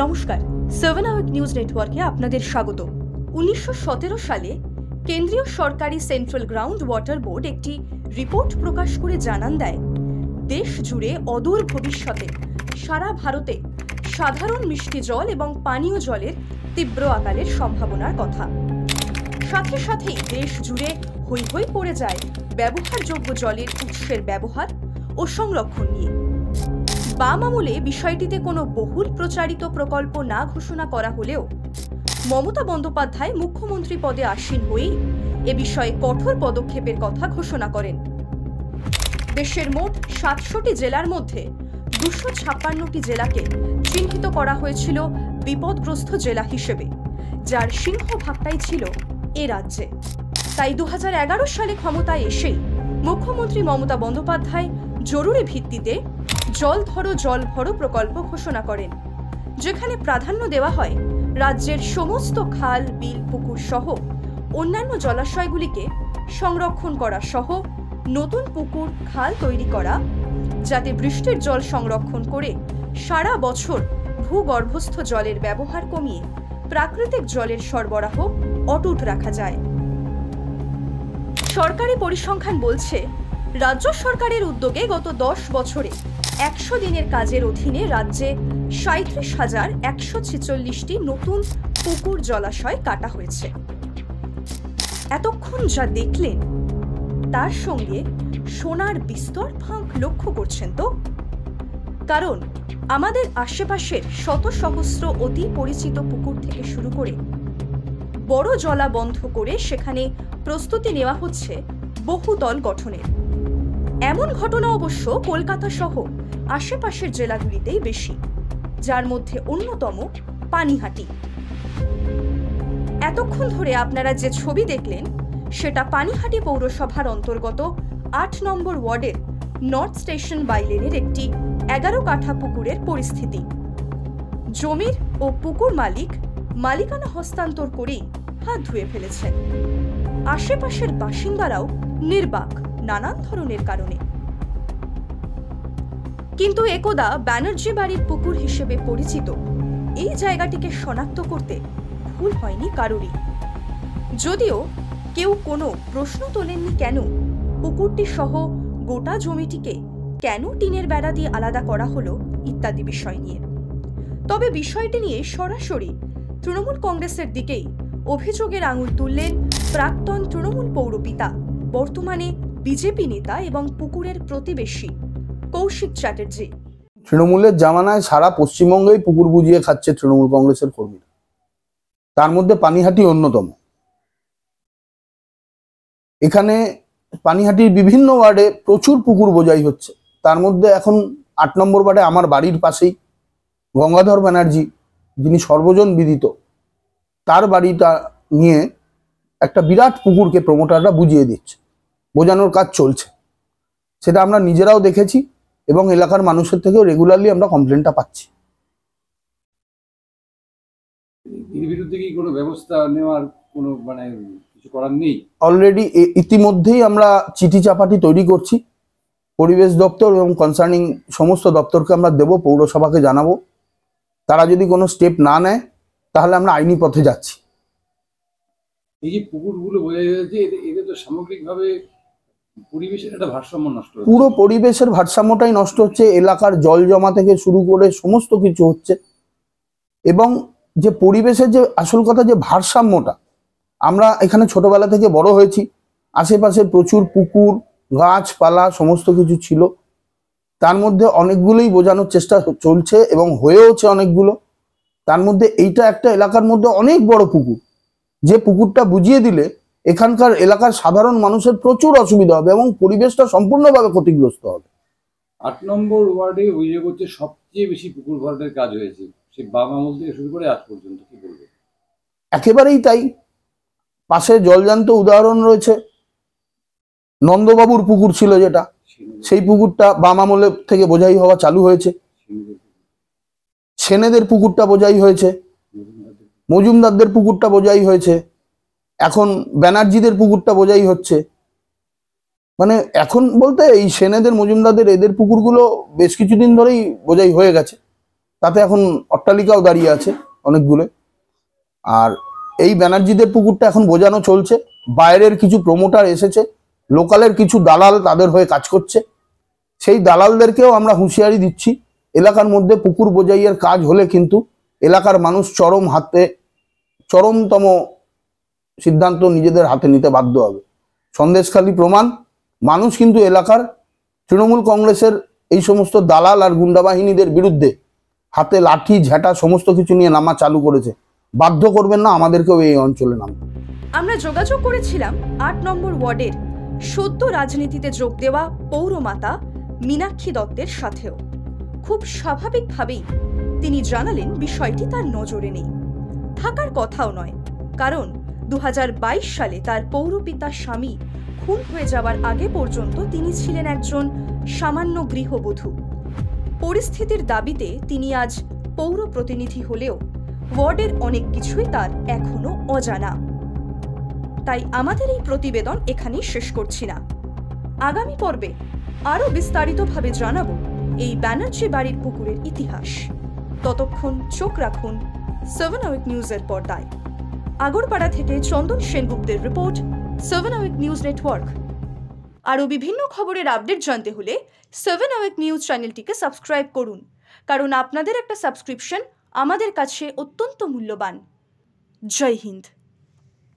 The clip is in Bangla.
নমস্কার, 7 আওয়ার নিউজ নেটওয়ার্কে আপনাদের স্বাগত। 1917 সালে কেন্দ্রীয় সরকারি সেন্ট্রাল গ্রাউন্ড ওয়াটার বোর্ড একটি রিপোর্ট প্রকাশ করে জানান দেয়, দেশ জুড়ে অদূর ভবিষ্যতে সারা ভারতে সাধারণ মিষ্টি জল এবং পানীয় জলের তীব্র আকালের সম্ভাবনার কথা। সাথে সাথেই দেশ জুড়ে হৈ হৈ পড়ে যায় ব্যবহারযোগ্য জলের উৎসের ব্যবহার ও সংরক্ষণ নিয়ে। বাম আমলে বিষয়টিতে কোনো বহুল প্রচারিত প্রকল্প না ঘোষণা করা হলেও মমতা বন্দ্যোপাধ্যায় মুখ্যমন্ত্রী পদে আসীন হয়েই এ বিষয়ে কঠোর পদক্ষেপের কথা ঘোষণা করেন। দেশের মোট 700টি জেলার মধ্যে 256টি জেলাকে চিহ্নিত করা হয়েছিল বিপদগ্রস্ত জেলা হিসেবে, যার সিংহভাগটাই ছিল এ রাজ্যে। তাই 2011 সালে ক্ষমতায় এসেই মুখ্যমন্ত্রী মমতা বন্দ্যোপাধ্যায় জরুরি ভিত্তিতে জল ধরো জল ভরো প্রকল্প ঘোষণা করেন, যেখানে প্রাধান্য দেওয়া হয় রাজ্যের সমস্ত খাল, বিল, পুকুর সহ অন্যান্য জলাশয়গুলিকে সংরক্ষণ করা সহ নতুন পুকুর, খাল তৈরি করা, যাতে বৃষ্টির জল সংরক্ষণ করে সারা বছর ভূগর্ভস্থ জলের ব্যবহার কমিয়ে প্রাকৃতিক জলের সরবরাহ অটুট রাখা যায়। সরকারি পরিসংখ্যান বলছে, রাজ্য সরকারের উদ্যোগে গত 10 বছরে 100 দিনের কাজের অধীনে রাজ্যে 37,146টি নতুন পুকুর, জলাশয় কাটা হয়েছে। এতক্ষণ যা দেখলেন তার সঙ্গে সোনার বিস্তর ফাঁক লক্ষ্য করছেন তো? কারণ আমাদের আশেপাশের শত সহস্র অতি পরিচিত পুকুর থেকে শুরু করে বড় জলা বন্ধ করে সেখানে প্রস্তুতি নেওয়া হচ্ছে বহুতল গঠনের। এমন ঘটনা অবশ্য কলকাতা সহ আশেপাশের জেলাগুলিতেই বেশি, যার মধ্যে অন্যতম পানিহাটি। এতক্ষণ ধরে আপনারা যে ছবি দেখলেন সেটা পানিহাটি পৌরসভার অন্তর্গত 8 নম্বর ওয়ার্ডের নর্থ স্টেশন বাইলেনের একটি 11 কাঠা পুকুরের পরিস্থিতি। জমির ও পুকুর মালিক মালিকানা হস্তান্তর করেই হাত ধুয়ে ফেলেছেন। আশেপাশের বাসিন্দারাও নির্বাক নানান ধরনের কারণে। কিন্তু একদা ব্যানার্জি বাড়ির পুকুর হিসেবে পরিচিত এই জায়গাটিকে শনাক্ত করতে ভুল হয়নি কারোরই। যদিও কেউ কোনো প্রশ্ন তোলেননি কেন পুকুরটি সহ গোটা জমিটিকে কেন টিনের বেড়া দিয়ে আলাদা করা হলো ইত্যাদি বিষয় নিয়ে। তবে বিষয়টি নিয়ে সরাসরি তৃণমূল কংগ্রেসের দিকেই অভিযোগের আঙুল তুললেন প্রাক্তন তৃণমূল পৌরপিতা, বর্তমানে বিজেপি নেতা এবং পুকুরের প্রতিবেশী কৌশিক চ্যাটার্জি। তৃণমূলের জামানায় সারা পশ্চিমবঙ্গেই পুকুর বুঝিয়ে খাচ্ছে তৃণমূল কংগ্রেসের কর্মীরা, তার মধ্যে পানিহাটি অন্যতম। এখানে পানিহাটির বিভিন্ন ওয়ার্ডে প্রচুর পুকুর বোঝাই হচ্ছে। তার মধ্যে এখন 8 নম্বর ওয়ার্ডে আমার বাড়ির পাশেই গঙ্গাধর ব্যানার্জি, যিনি সর্বজন বিদিত, তার বাড়িটা নিয়ে একটা বিরাট পুকুরকে প্রমোটাররা বুঝিয়ে দিচ্ছে, বোঝানোর কাজ চলছে। সেটা আমরা নিজেরাও দেখেছি এবং এলাকার মানুষের থেকেও রেগুলারলি আমরা কমপ্লেনটা পাচ্ছি। এর বিরুদ্ধে কি কোনো ব্যবস্থা নেওয়ার কোনো কিছু করার নেই? অলরেডি ইতিমধ্যেই আমরা চিঠি চাপাটি তৈরি করছি। পরিবেশ দপ্তর এবং কনসার্নিং সমস্ত দপ্তরকে আমরা দেব, পৌরসভাকে জানাবো। তারা যদি কোনো স্টেপ না নেয় তাহলে আমরা আইনি পথে যাচ্ছি। এই যে পুকুরগুলো বোঝা যাচ্ছে, এতে তো সামগ্রিকভাবে পরিবেশের একটা ভারসাম্য নষ্ট হচ্ছে। পুরো পরিবেশের ভারসাম্যটাই নষ্ট হচ্ছে। এলাকার জল জমা থেকে শুরু করে সমস্ত কিছু হচ্ছে। এবং যে পরিবেশের যে আসল কথা, যে ভারসাম্যটা, আমরা এখানে ছোটবেলা থেকে বড় হয়েছি, আশেপাশে প্রচুর পুকুর, গাছপালা সমস্ত কিছু ছিল। তার মধ্যে অনেকগুলোই বোঝানোর চেষ্টা চলছে এবং হয়েওছে অনেকগুলো। তার মধ্যে এইটা একটা এলাকার মধ্যে অনেক বড় পুকুর, যে পুকুরটা বুঝিয়ে দিলে এখানকার এলাকার সাধারণ মানুষের প্রচুর অসুবিধা হবে এবং পরিবেশটা সম্পূর্ণভাবে ক্ষতিগ্রস্ত হবে। 8 নম্বর ওয়ার্ডে অভিযোগ হচ্ছে সবচেয়ে বেশি পুকুর ভরাটের কাজ হয়েছে, সে বাম আমল থেকে শুরু করে আজ পর্যন্ত। কি বলবে? একেবারেই তাই। পাশে জলজান্ত উদাহরণ রয়েছে। নন্দবাবুর পুকুর ছিল যেটা, সেই পুকুরটা বাম আমলে থেকে বোঝাই হওয়া চালু হয়েছে। সেনেদের পুকুরটা বোঝাই হয়েছে, মজুমদারদের পুকুরটা বোঝাই হয়েছে, এখন ব্যানার্জিদের পুকুরটা বোঝাই হচ্ছে। এখন বলতে এই সেনেদের, মজুমদারদের, এদের পুকুরগুলো বেশ কিছুদিন ধরেই বোঝাই হয়ে গেছে। তাতে এখন অট্টালিকাও দাঁড়িয়ে আছে অনেকগুলো। আর এই ব্যানার্জিদের পুকুরটা এখন বোঝানো চলছে, বাইরের কিছু প্রমোটার এসেছে, লোকালের কিছু দালাল তাদের হয়ে কাজ করছে। সেই দালালদেরকেও আমরা হুঁশিয়ারি দিচ্ছি, এলাকার মধ্যে পুকুর বোঝাইয়ের কাজ হলে কিন্তু এলাকার মানুষ চরমতম সিদ্ধান্ত নিজেদের হাতে নিতে বাধ্য হবে। সন্দেশখালী প্রমাণ, মানুষ কিন্তু এলাকার তৃণমূল কংগ্রেসের এই সমস্ত দালাল আর গুন্ডা বাহিনীদের বিরুদ্ধে হাতে লাঠি ঝাঁটা সমস্ত কিছু নিয়ে নামা চালু করেছে। বাধ্য করবেন না আমাদেরকেও এই অঞ্চলে নামতে। আমরা যোগাযোগ করেছিলাম ৮ নম্বর ওয়ার্ডের সদ্য রাজনীতিতে যোগ দেওয়া পৌরমাতা মীনাক্ষী দত্তের সাথেও। খুব স্বাভাবিকভাবেই তিনি জানালেন বিষয়টি তার নজরে নেই, থাকার কথাও নয়, কারণ 2022 সালে তার পৌরপিতা স্বামী খুন হয়ে যাওয়ার আগে পর্যন্ত তিনি ছিলেন একজন সামান্য গৃহবধূ। পরিস্থিতির দাবিতে তিনি আজ পৌর প্রতিনিধি হলেও ওয়ার্ডের অনেক কিছুই তার এখনো অজানা। তাই আমাদের এই প্রতিবেদন এখানেই শেষ করছি না। আগামী পর্বে আরো বিস্তারিতভাবে জানাবো এই ব্যানার্জি বাড়ির পুকুরের ইতিহাস। ততক্ষণ চোখ রাখুন 7 আওয়ার নিউজের পর্দায়। আগরপাড়া থেকে চন্দন সেনগুপ্তের রিপোর্ট, 7 আওয়ার নিউজ নেটওয়ার্ক। আরও বিভিন্ন খবরের আপডেট জানতে হলে 7 আওয়ার নিউজ চ্যানেলটিকে সাবস্ক্রাইব করুন, কারণ আপনাদের একটা সাবস্ক্রিপশন আমাদের কাছে অত্যন্ত মূল্যবান। জয় হিন্দ।